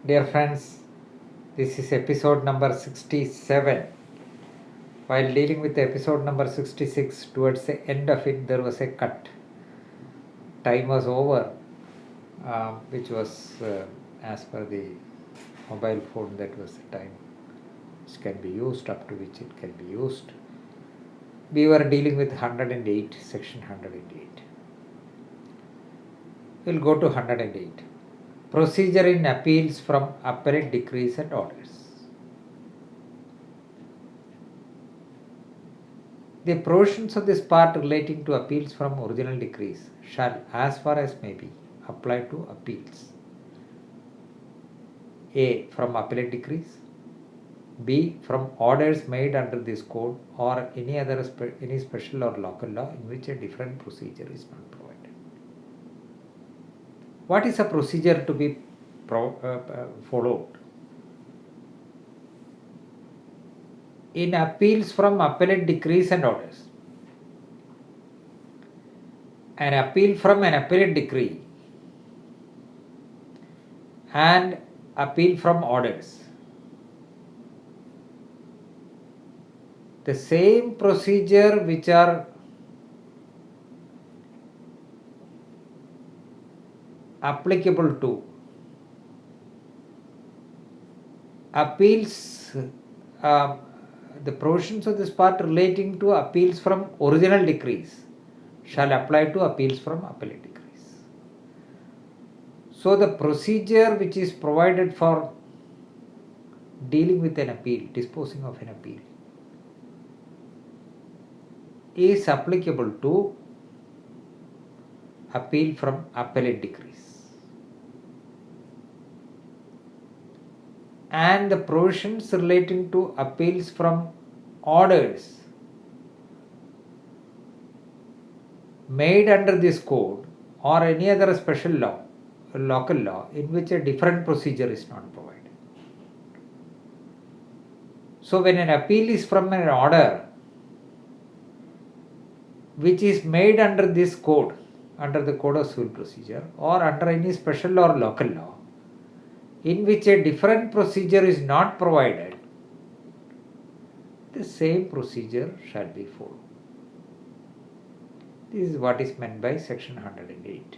Dear friends, this is episode number 67. While dealing with episode number 66, towards the end of it, there was a cut. Time was over, which was as per the mobile phone, that was the time which can be used, up to which it can be used. We were dealing with 108, section 108. We'll go to 108. Procedure in appeals from appellate decrees and orders. The provisions of this part relating to appeals from original decrees shall, as far as may be, apply to appeals. A. From appellate decrees. B. From orders made under this code or any other any special or local law in which a different procedure is not provided. What is a procedure to be followed? In appeals from appellate decrees and orders. An appeal from an appellate decree and appeal from orders. The same procedure which are applicable to appeals, the provisions of this part relating to appeals from original decrees shall apply to appeals from appellate decrees. So the procedure which is provided for dealing with an appeal, disposing of an appeal, is applicable to appeal from appellate decrees. And the provisions relating to appeals from orders made under this code or any other special law, local law, in which a different procedure is not provided. So when an appeal is from an order which is made under this code, under the Code of Civil Procedure, or under any special or local law, in which a different procedure is not provided, the same procedure shall be followed. This is what is meant by section 108.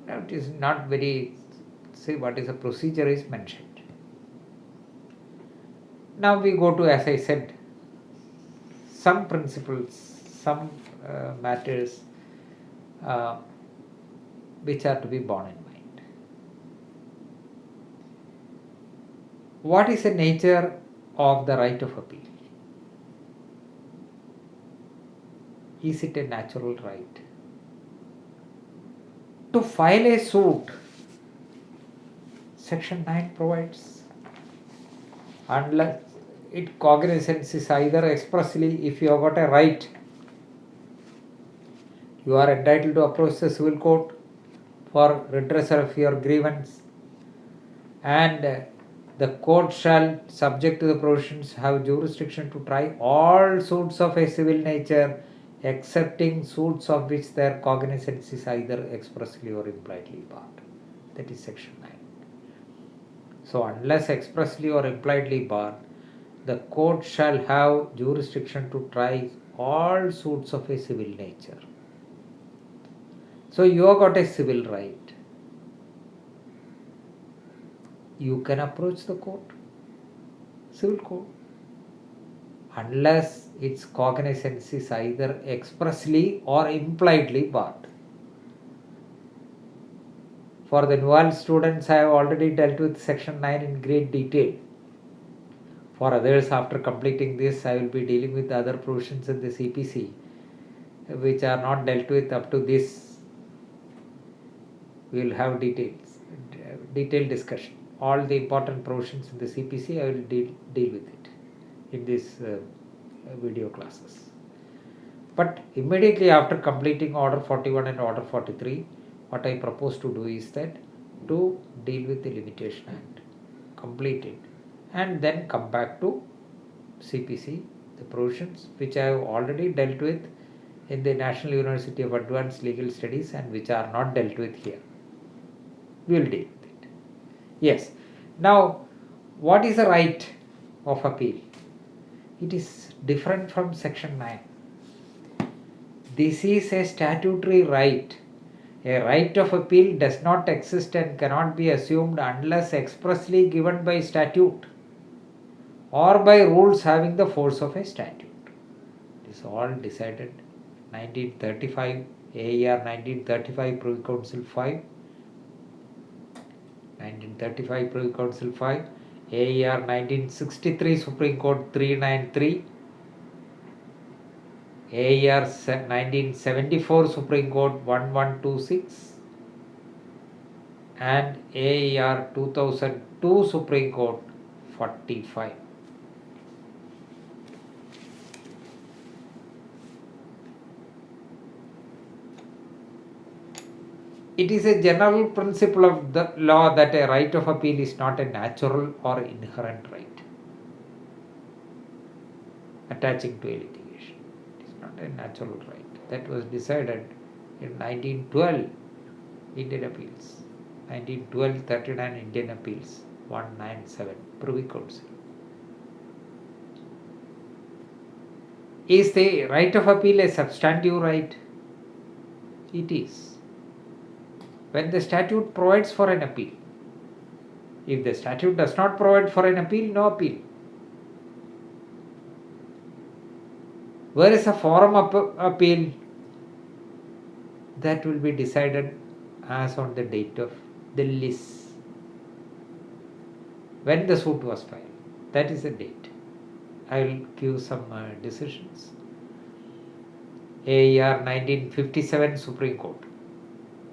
Now it is not very, say what is a procedure is mentioned. Now we go to, as I said, some principles, some matters which are to be borne in mind. What is the nature of the right of appeal? Is it a natural right? To file a suit, section 9 provides, unless it cognizance is either expressly, if you have got a right, you are entitled to approach the civil court for redressal of your grievance, and the court shall, subject to the provisions, have jurisdiction to try all suits of a civil nature, excepting suits of which their cognizance is either expressly or impliedly barred. That is section 9. So unless expressly or impliedly barred, the court shall have jurisdiction to try all suits of a civil nature. So you have got a civil right. You can approach the court, civil court, unless its cognizance is either expressly or impliedly barred. For the nuanced students, I have already dealt with section 9 in great detail. For others, after completing this, I will be dealing with other provisions in the CPC which are not dealt with up to this. We will have detailed discussion. All the important provisions in the CPC, I will deal with it in these video classes. But immediately after completing order 41 and order 43, what I propose to do is that to deal with the Limitation Act, complete it, and then come back to CPC, the provisions which I have already dealt with in the National University of Advanced Legal Studies and which are not dealt with here. We will deal with it. Yes. Now, what is the right of appeal? It is different from section 9. This is a statutory right. A right of appeal does not exist and cannot be assumed unless expressly given by statute or by rules having the force of a statute. It is all decided 1935, AER 1935 Privy Council 5, 1935 Privy Council 5, AER 1963 Supreme Court 393, AER 1974 Supreme Court 1126, and AER 2002 Supreme Court 45. It is a general principle of the law that a right of appeal is not a natural or inherent right attaching to a litigation. It is not a natural right. That was decided in 1912 Indian Appeals. 1912 39 Indian Appeals 197 Privy Council. Is the right of appeal a substantive right? It is. When the statute provides for an appeal. If the statute does not provide for an appeal, no appeal. Where is a forum appeal? That will be decided as on the date of the list. When the suit was filed. That is the date. I will give some decisions. AER 1957 Supreme Court.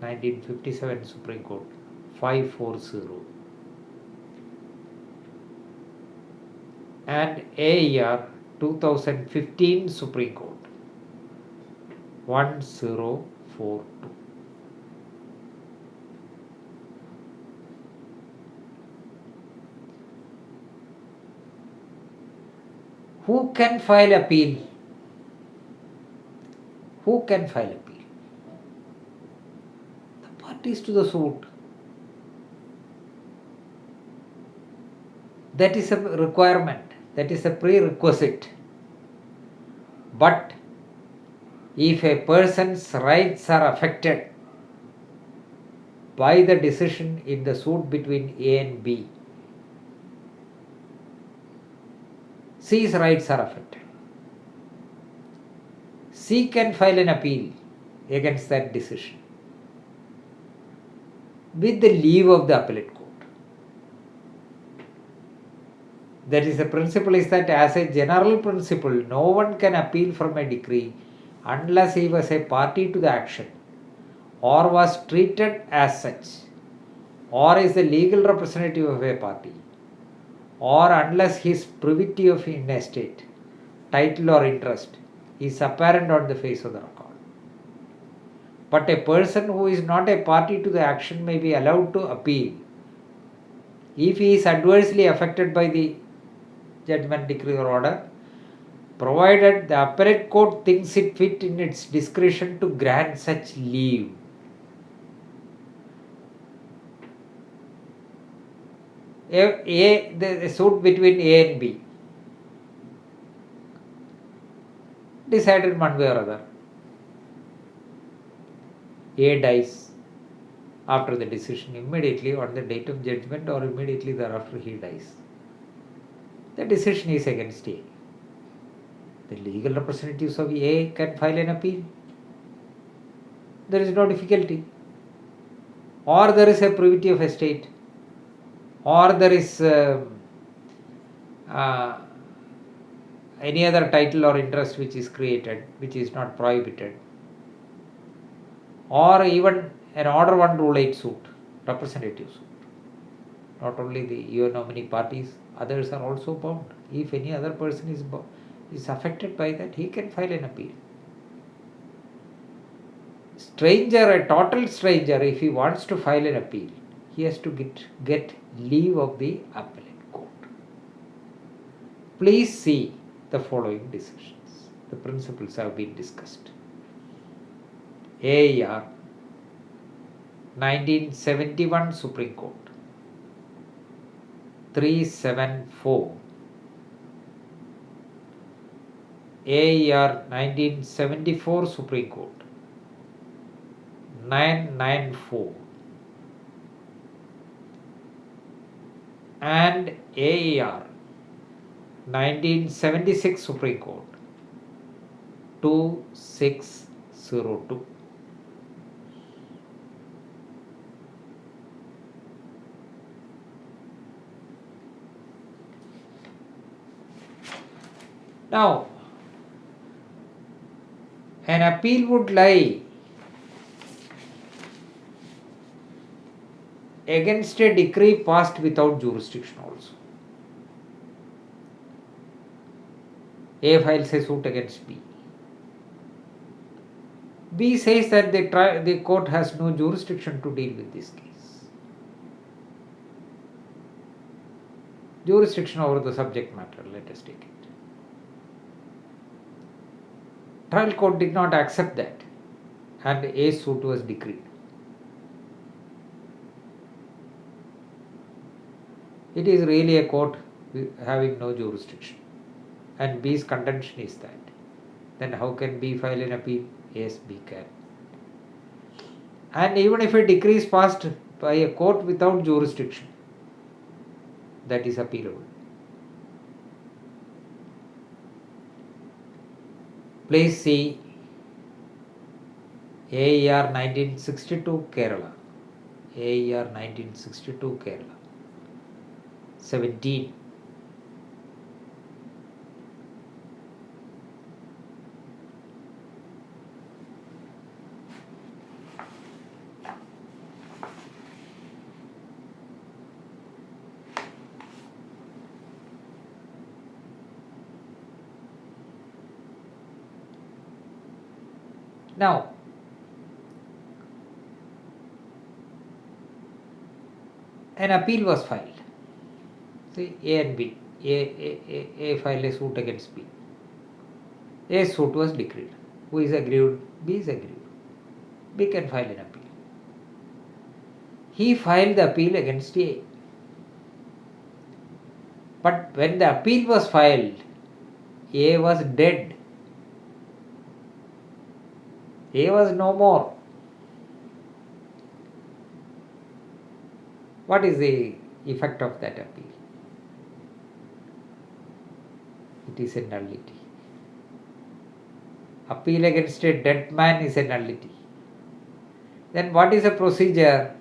1957 Supreme Court 540, and AER 2015 Supreme Court 1042. Who can file appeal? Who can file appeal? Parties to the suit. That is a requirement, that is a prerequisite. But if a person's rights are affected by the decision in the suit between A and B, C's rights are affected. C can file an appeal against that decision with the leave of the appellate court. That is, the principle is that as a general principle, no one can appeal from a decree unless he was a party to the action or was treated as such, or is the legal representative of a party, or unless his privity of an estate, title or interest is apparent on the face of the record. But a person who is not a party to the action may be allowed to appeal if he is adversely affected by the judgment, decree or order, provided the appellate court thinks it fit in its discretion to grant such leave. The suit between A and B decided one way or other. A dies after the decision, immediately on the date of judgment or immediately thereafter he dies. The decision is against A. The legal representatives of A can file an appeal. There is no difficulty. Or there is a privity of estate, or there is any other title or interest which is created, which is not prohibited, or even an order 1 rule 8 suit, representative suit. Not only the your nominee parties, others are also bound. If any other person is affected by that, he can file an appeal. Stranger, a total stranger, if he wants to file an appeal, he has to get leave of the appellate court. Please see the following decisions. The principles have been discussed. AER 1971 Supreme Court 374, AER 1974 Supreme Court 994, and AER 1976 Supreme Court 2602. Now, an appeal would lie against a decree passed without jurisdiction also. A files a suit against B. B says that the court has no jurisdiction to deal with this case. Jurisdiction over the subject matter, let us take it. Trial court did not accept that, and A suit was decreed. It is really a court having no jurisdiction, and B's contention is that. Then how can B file an appeal? Yes, B can. And even if a decree is passed by a court without jurisdiction, that is appealable. Please see AER 1962 Kerala. AER 1962 Kerala. 17. Now, an appeal was filed. See, A and B. A filed a suit against B. A suit was decreed. Who is aggrieved? B is aggrieved. B can file an appeal. He filed the appeal against A. But when the appeal was filed, A was dead. A was no more. What is the effect of that appeal? It is a nullity. Appeal against a dead man is a nullity. Then what is the procedure?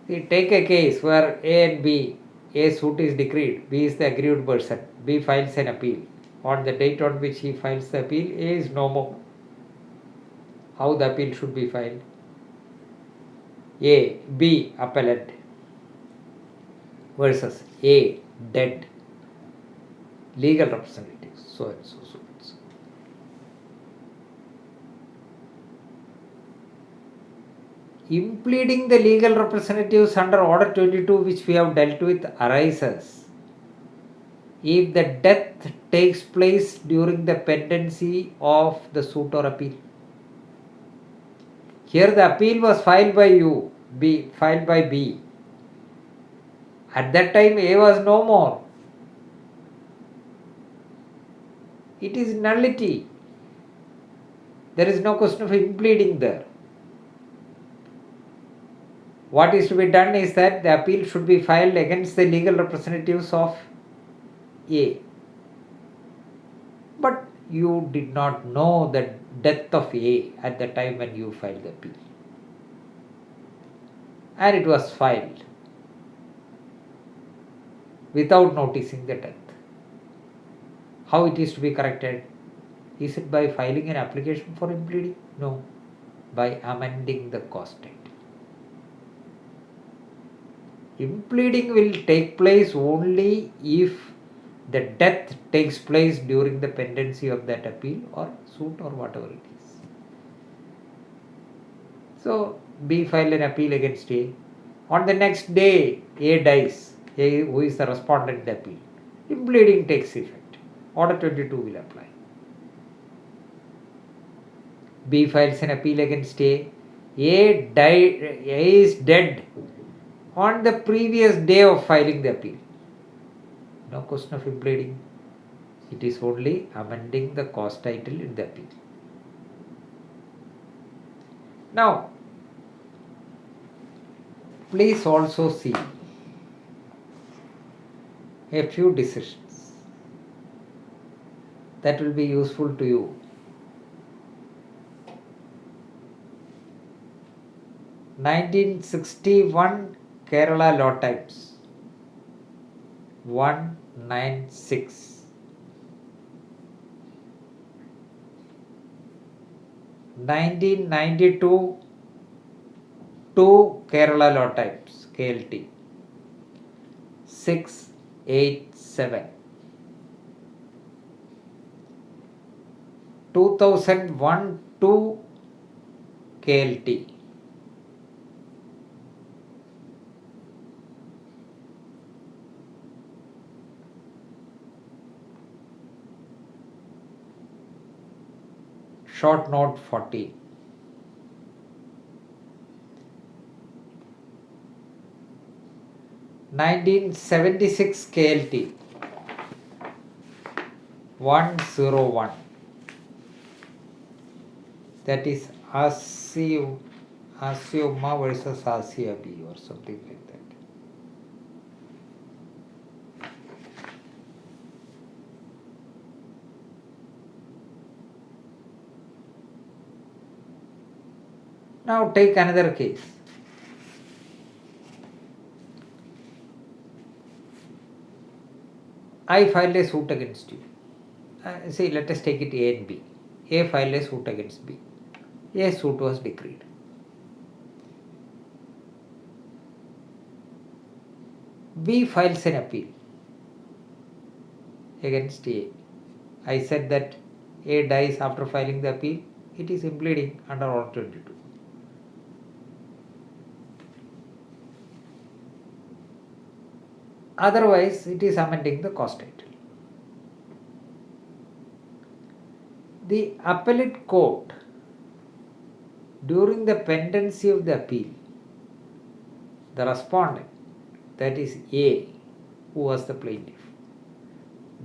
See, take a case where A and B, A suit is decreed, B is the aggrieved person, B files an appeal. On the date on which he files the appeal, A is no more. How the appeal should be filed? A, B, appellant versus A, dead, legal representatives, so and so, so and so. Impleading the legal representatives under Order 22, which we have dealt with, arises if the death takes place during the pendency of the suit or appeal. Here the appeal was filed by filed by B. At that time A was no more. It is nullity. There is no question of impleading there. What is to be done is that the appeal should be filed against the legal representatives of A. But you did not know the death of A at the time when you filed the appeal. And it was filed without noticing the death. How it is to be corrected? Is it by filing an application for impleading? No. By amending the cause date. Impleading will take place only if the death takes place during the pendency of that appeal or suit or whatever it is. So, B filed an appeal against A. On the next day, A dies. A, who is the respondent in the appeal. Impleading takes effect. Order 22 will apply. B files an appeal against A. A is dead. on the previous day of filing the appeal. No question of impleading. It is only amending the cause title in the appeal. Now, please also see a few decisions that will be useful to you. 1961 Kerala Law Times 196. 1992 2 Kerala Law Times KLT 687. 2001 2 KLT 40. 1976 KLT 101. That is Asiuma versus Asiabi or something like that. Now take another case. I filed a suit against you. See, let us take it A and B. A filed a suit against B. A suit was decreed. B files an appeal against A. I said that A dies after filing the appeal. It is impleading under Order 22. Otherwise, it is amending the cause title. The appellate court, during the pendency of the appeal, the respondent, that is A, who was the plaintiff,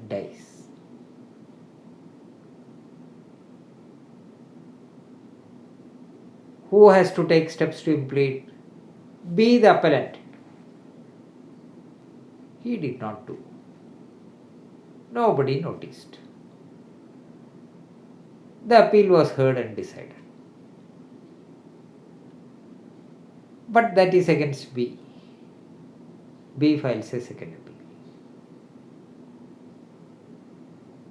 dies. Who has to take steps to implead? B, the appellant. He did not do. Nobody noticed. The appeal was heard and decided. But that is against B. B files a second appeal.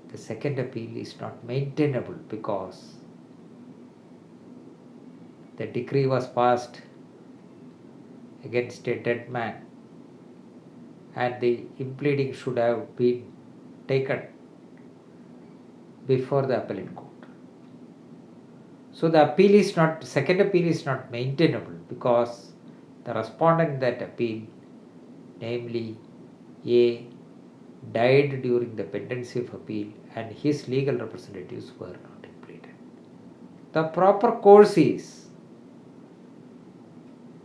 The second appeal is not maintainable because the decree was passed against a dead man and the impleading should have been taken before the appellate court. So the second appeal is not maintainable because the respondent in that appeal, namely A, died during the pendency of appeal and his legal representatives were not impleaded. The proper course is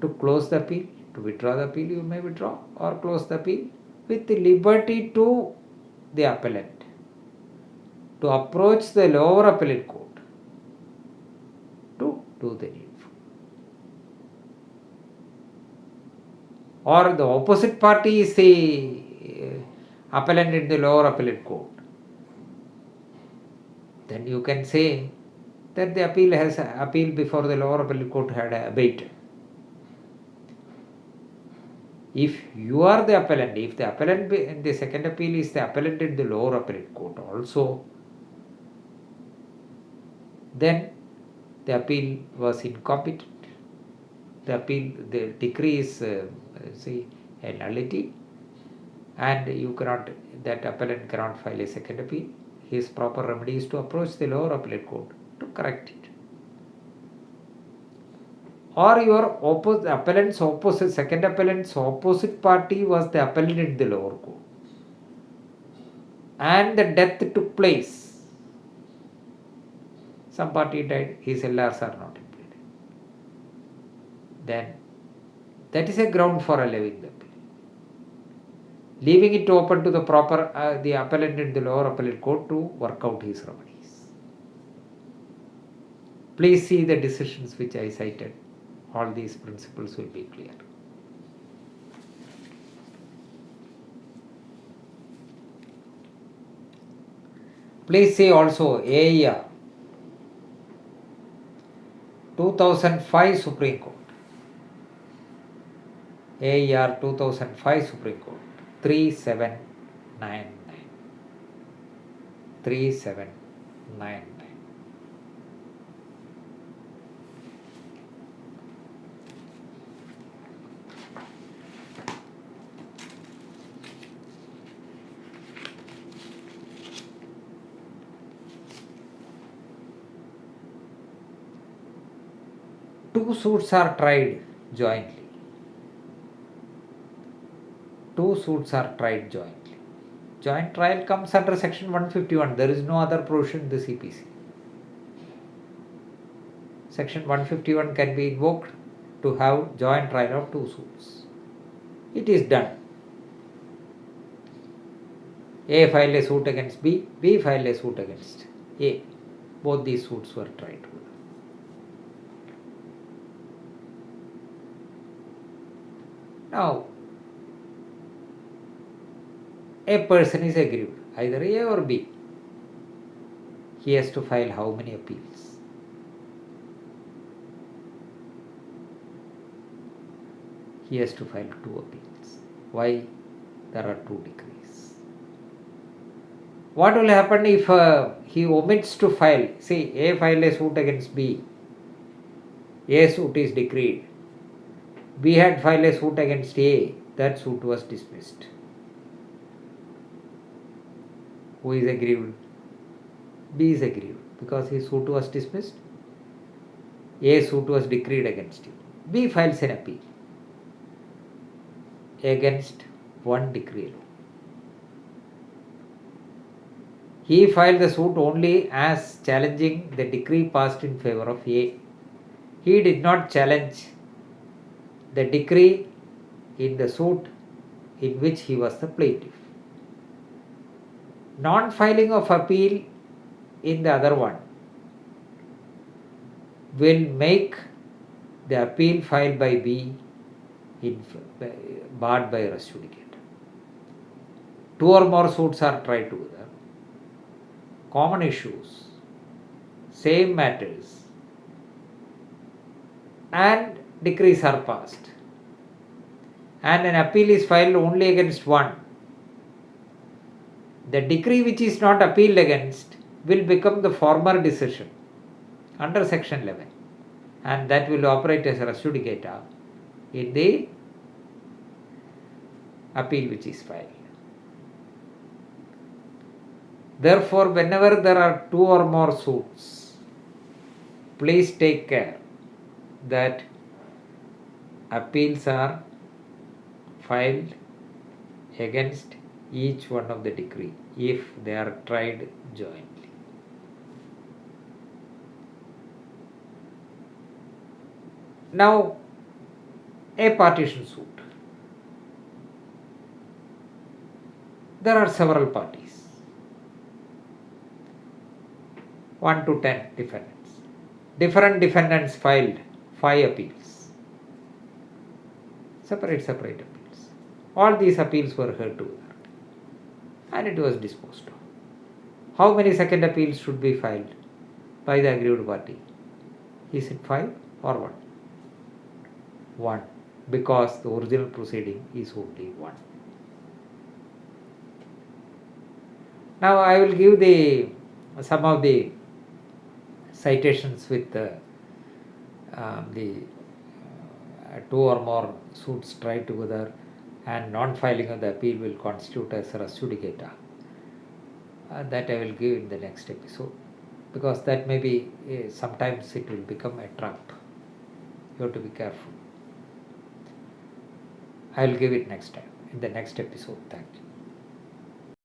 to close the appeal. To withdraw the appeal, you may withdraw or close the appeal with liberty to the appellant to approach the lower appellate court to do the needful. Or the opposite party is the appellant in the lower appellate court. Then you can say that the appeal before the lower appellate court had abated. If you are the appellant, if the appellant in the second appeal is the appellant in the lower appellate court also, then the appeal was incompetent. The decree is a nullity, and that appellant cannot file a second appeal. His proper remedy is to approach the lower appellate court to correct it. Or second appellant's opposite party was the appellant in the lower court, and the death took place. Some party died, his LRs are not implemented. Then That is a ground for allowing the appeal. Leaving it open to the the appellant in the lower appellate court to work out his remedies. Please see the decisions which I cited. All these principles will be clear. Please see also AIR 2005 Supreme Court. AIR 2005 Supreme Court 3799. 3799. Two suits are tried jointly. Two suits are tried jointly. Joint trial comes under section 151. There is no other provision in the CPC. Section 151 can be invoked to have joint trial of two suits. It is done. A filed a suit against B, B filed a suit against A. Both these suits were tried together. Now, a person is aggrieved, either A or B. He has to file how many appeals? He has to file 2 appeals. Why? There are 2 decrees. What will happen if he omits to file? See, A filed a suit against B. A suit is decreed. B had filed a suit against A. That suit was dismissed. Who is aggrieved? B is aggrieved because his suit was dismissed. A suit was decreed against him. B files an appeal against one decree alone. He filed the suit only as challenging the decree passed in favor of A. He did not challenge the decree in the suit in which he was the plaintiff. Non-filing of appeal in the other one will make the appeal filed by B barred by res judicata. 2 or more suits are tried together. Common issues, same matters, and decrees are passed. And an appeal is filed only against one. The decree which is not appealed against will become the former decision under section 11, and that will operate as a res judicata in the appeal which is filed. Therefore, whenever there are 2 or more suits, please take care that appeals are filed against each one of the decree if they are tried jointly. Now, a partition suit. There are several parties, 1 to 10 defendants. Different defendants filed 5 appeals. Separate appeals. All these appeals were heard together and it was disposed of. How many second appeals should be filed by the aggrieved party? Is it 5 or 1? 1, because the original proceeding is only 1. Now I will give some of the citations with the 2 or more suits tried together, and non-filing of the appeal will constitute as a res judicata. That I will give in the next episode, because that may be sometimes it will become a trap. You have to be careful. I will give it next time in the next episode. Thank you.